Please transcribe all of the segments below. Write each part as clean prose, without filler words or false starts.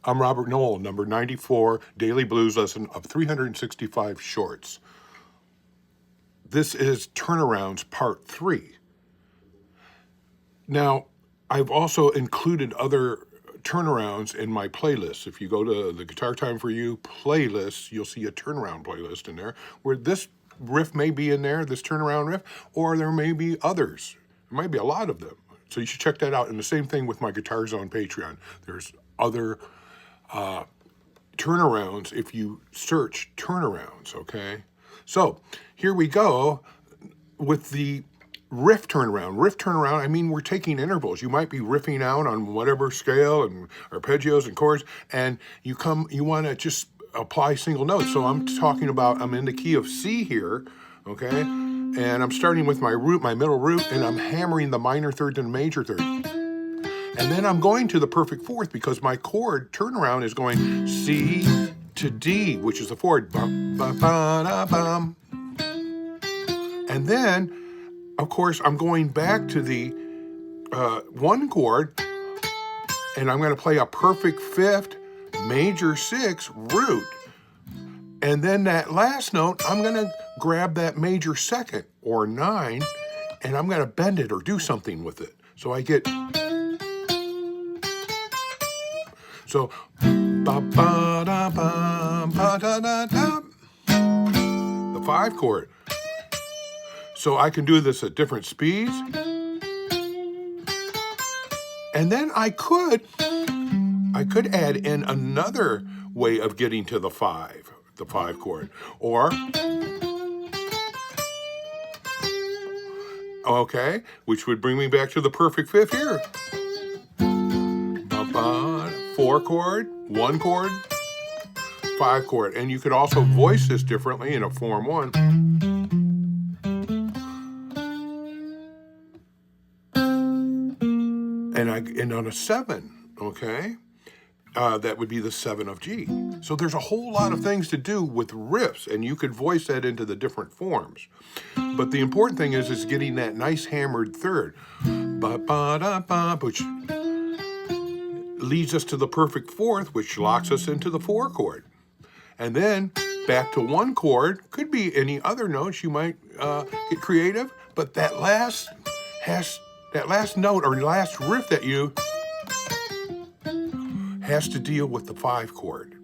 I'm Robert Noll, number 94, Daily Blues Lesson of 365 Shorts. This is Turnarounds Part 3. Now, I've also included other turnarounds in my playlist. If you go to the Guitar Time For You playlist, you'll see a turnaround playlist in there where this riff may be in there, this turnaround riff, or there may be others. There might be a lot of them. So you should check that out. And the same thing with my Guitar Zone Patreon. There's other turnarounds if you search turnarounds, okay? So here we go with the riff turnaround. Riff turnaround, I mean, we're taking intervals. You might be riffing out on whatever scale and arpeggios and chords, and you want to just apply single notes. So I'm talking about, I'm in the key of C here, okay? And I'm starting with my root, my middle root, and I'm hammering the minor third and major third. And then I'm going to the perfect fourth because my chord turnaround is going C to D, which is the fourth. Bum, ba, ba, da, bum. And then, of course, I'm going back to the one chord, and I'm going to play a perfect fifth, major six, root. And then that last note, I'm going to grab that major second, or 9, and I'm going to bend it or do something with it. So I get... So, ba ba da ba ba da da da, the 5 chord. So I can do this at different speeds, and then I could add in another way of getting to the 5 chord, or okay, which would bring me back to the perfect fifth here. 4 chord, 1 chord, 5 chord. And you could also voice this differently in a form 1. And on a 7, okay, that would be the 7 of G. So there's a whole lot of things to do with riffs, and you could voice that into the different forms. But the important thing is getting that nice hammered third, ba ba da ba, which leads us to the perfect fourth, which locks us into the 4 chord. And then back to 1 chord, could be any other notes. You might get creative, but that last note or last riff that you has to deal with the 5 chord,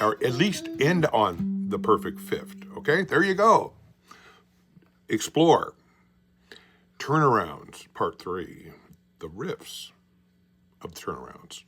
or at least end on the perfect fifth. Okay, there you go. Explore. Turnarounds, part 3. The riffs of turnarounds.